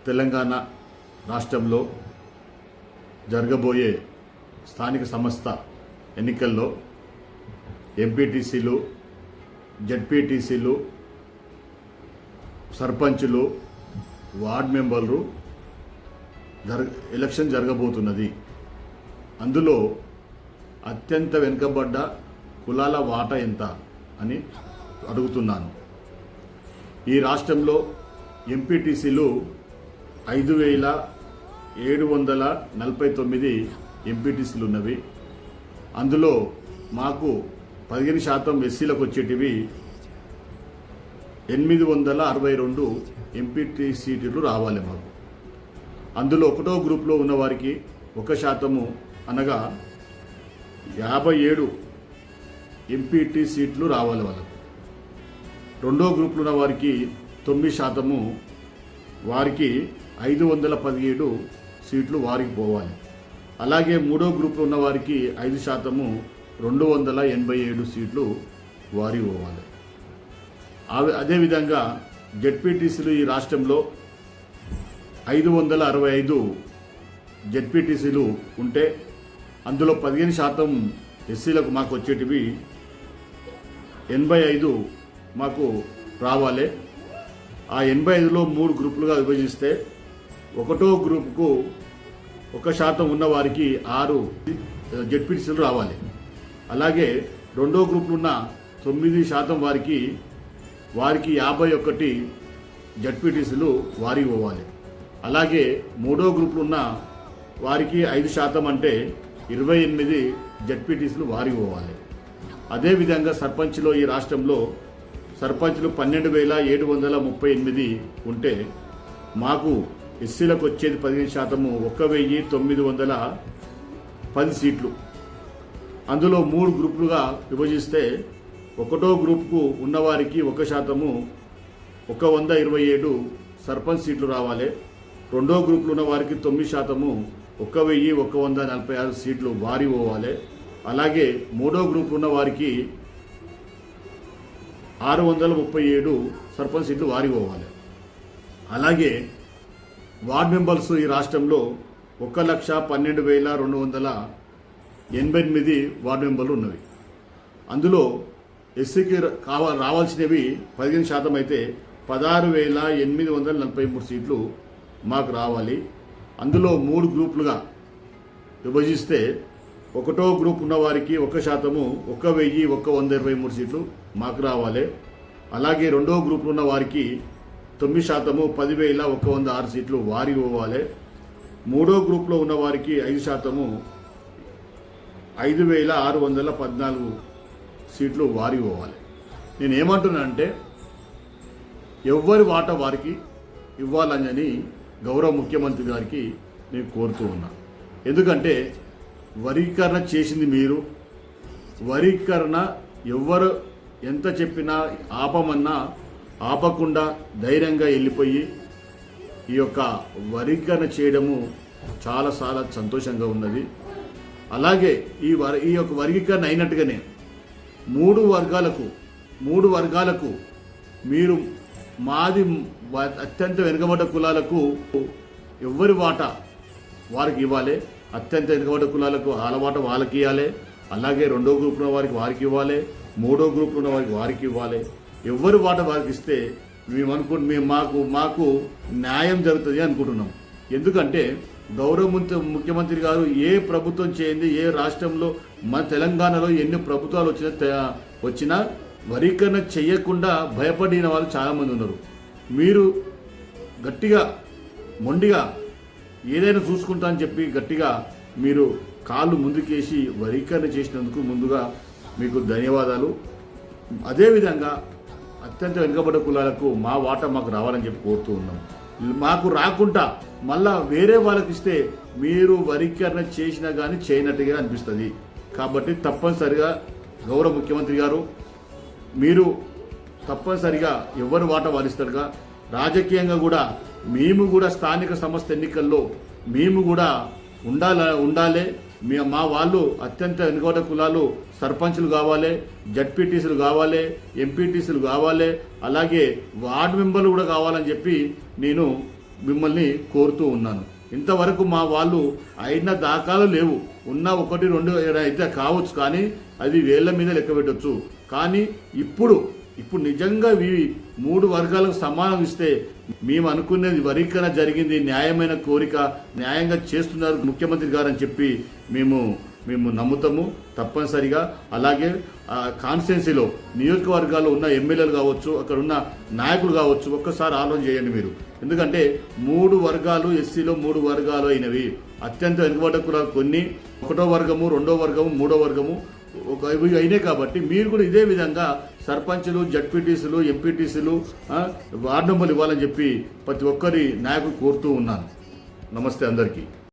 తెలంగాణ రాష్ట్రంలో జరగబోయే స్థానిక సంస్థ ఎన్నికల్లో ఎంపీటీసీలు, జెడ్పీటీసీలు, సర్పంచులు, వార్డ్ మెంబర్లు ఎలక్షన్ జరగబోతున్నది. అందులో అత్యంత వెనుకబడ్డ కులాల వాటా ఎంత అని అడుగుతున్నాను. ఈ రాష్ట్రంలో ఎంపీటీసీలు 5,749 ఎంపీటీసీలు ఉన్నవి. అందులో మాకు 15% ఎస్సీలకు వచ్చేటివి 862 ఎంపీటీ సీట్లు రావాలి మాకు. అందులో ఒకటో గ్రూప్లో ఉన్న వారికి 1% అనగా 57 ఎంపీటీ సీట్లు రావాలి వాళ్ళకు. రెండో గ్రూప్లో ఉన్న వారికి 9%, వారికి 517 సీట్లు వారికి పోవాలి. అలాగే మూడో గ్రూప్లో ఉన్న వారికి 5%, 287 సీట్లు వారికి పోవాలి. అదేవిధంగా జెడ్పీటీసీలు ఈ రాష్ట్రంలో 565 జెడ్పీటీసీలు ఉంటే అందులో 15% ఎస్సీలకు మాకు వచ్చేటివి 85 మాకు రావాలి. ఆ 85లో 3 గ్రూపులుగా విభజిస్తే ఒకటో గ్రూపుకు 1% ఉన్న వారికి 6 జెడ్పీటీసీలు రావాలి. అలాగే రెండో గ్రూపులు ఉన్న 9% వారికి 51 జెడ్పీటీసీలు వారికి పోవాలి. అలాగే మూడో గ్రూపులు ఉన్న వారికి 5% అంటే 28 జెడ్పీటీసీలు వారికి పోవాలి. అదేవిధంగా సర్పంచ్లో ఈ రాష్ట్రంలో సర్పంచ్లు 12,738 ఉంటే మాకు ఎస్సీలకు వచ్చేది 15%, 1,910 సీట్లు. అందులో 3 గ్రూపులుగా విభజిస్తే ఒకటో గ్రూపుకు ఉన్నవారికి 1%, 127 సర్పంచ్ సీట్లు రావాలి. రెండో గ్రూపులు ఉన్న వారికి 9%, 1,146 సీట్లు వారి పోవాలి. అలాగే మూడో గ్రూప్ ఉన్న వారికి 637 సర్పంచ్ సీట్లు వారి పోవాలి. అలాగే వార్డ్ మెంబర్స్ ఈ రాష్ట్రంలో 1,12,288 వార్డు మెంబర్లు ఉన్నవి. అందులో ఎస్సీకి రావాల్సినవి 15% అయితే 16,843 సీట్లు మాకు రావాలి. అందులో 3 గ్రూపులుగా విభజిస్తే ఒకటో గ్రూప్ ఉన్న వారికి 1%, 1,123 సీట్లు మాకు రావాలి. అలాగే రెండో గ్రూప్ ఉన్న వారికి 9%, 10,106 సీట్లు వారి పోవాలి. మూడో గ్రూప్లో ఉన్న వారికి 5%, 5,614 సీట్లు వారి పోవాలి. నేను ఏమంటున్నానంటే ఎవరి వాటా వారికి ఇవ్వాలని గౌరవ ముఖ్యమంత్రి గారికి నేను కోరుతూ ఉన్నా. ఎందుకంటే వర్గీకరణ చేసింది మీరు. వర్గీకరణ ఎవరు ఎంత చెప్పినా ఆపమన్నా ఆపకుండా ధైర్యంగా వెళ్ళిపోయి ఈ యొక్క వర్గీకరణ చేయడము చాలా సంతోషంగా ఉన్నది. అలాగే ఈ యొక్క వర్గీకరణ అయినట్టుగానే 3 వర్గాలకు మీరు మాది అత్యంత వెనుకబడ్డ కులాలకు ఎవరి వాటా వారికి ఇవ్వాలి. అత్యంత వెనుకబడ్డ కులాలకు వాళ్ళ వాటా వాళ్ళకి ఇవ్వాలి. అలాగే రెండో గ్రూప్ ఉన్న వారికి వారికి ఇవ్వాలి. మూడో గ్రూప్ ఉన్న వారికి వారికి ఇవ్వాలి. ఎవరి వాటా వారికి ఇస్తే మాకు న్యాయం జరుగుతుంది అనుకుంటున్నాం. ఎందుకంటే గౌరవ ముఖ్యమంత్రి గారు ఏ ప్రభుత్వం చేయండి, ఏ రాష్ట్రంలో మన తెలంగాణలో ఎన్ని ప్రభుత్వాలు వచ్చినా వర్గీకరణ చేయకుండా భయపడిన వాళ్ళు చాలామంది ఉన్నారు. మీరు గట్టిగా మొండిగా ఏదైనా చూసుకుంటా అని చెప్పి గట్టిగా మీరు కాళ్ళు ముందుకేసి వర్గీకరణ చేసినందుకు ముందుగా మీకు ధన్యవాదాలు. అదేవిధంగా అత్యంత వెనుకబడ్డ కులాలకు మా వాటా మాకు రావాలని చెప్పి కోరుతూ ఉన్నాం. మాకు రాకుండా మళ్ళా వేరే వాళ్ళకి ఇస్తే మీరు వర్గీకరణ చేసినా కానీ చేయనట్టుగా అనిపిస్తుంది. కాబట్టి తప్పనిసరిగా గౌరవ ముఖ్యమంత్రి గారు మీరు తప్పనిసరిగా ఎవరు వాటా వారిస్తారుగా రాజకీయంగా కూడా మేము కూడా స్థానిక సంస్థ ఎన్నికల్లో మేము కూడా ఉండాలి. మా వాళ్ళు అత్యంత వెనుకబడ్డ కులాలు సర్పంచులు కావాలి, జడ్పీటీసీలు కావాలి, ఎంపీటీసీలు కావాలి, అలాగే వార్డు మెంబర్లు కూడా కావాలని చెప్పి నేను మిమ్మల్ని కోరుతూ ఉన్నాను. ఇంతవరకు మా వాళ్ళు అయిన దాఖలు లేవు. ఉన్న 1, 2 అయితే కావచ్చు, కానీ అది వేళ్ల మీద లెక్క పెట్టవచ్చు. కానీ ఇప్పుడు నిజంగా ఇవి 3 వర్గాలకు సమానం ఇస్తే మేము అనుకునేది వరీకరణ జరిగింది, న్యాయమైన కోరిక న్యాయంగా చేస్తున్నారు ముఖ్యమంత్రి గారు అని చెప్పి మేము నమ్ముతాము తప్పనిసరిగా. అలాగే కాన్స్టిట్యున్సీలో నియోజకవర్గాల్లో ఉన్న ఎమ్మెల్యేలు కావచ్చు, అక్కడ ఉన్న నాయకులు కావచ్చు, ఒక్కసారి ఆలోచన చేయండి మీరు. ఎందుకంటే 3 వర్గాలు ఎస్సీలో 3 వర్గాలు అయినవి. అత్యంత వెనుకబడ్డ కులాలు కొన్ని 1వ వర్గము, 2వ వర్గము, 3వ వర్గము ఇవి అయినాయి. కాబట్టి మీరు కూడా ఇదే విధంగా సర్పంచులు, జడ్పీటీసీలు, ఎంపీటీసీలు, వార్డు మెంబర్లు ఇవ్వాలని చెప్పి ప్రతి ఒక్కరి నాయకులు కోరుతూ ఉన్నాను. నమస్తే అందరికీ.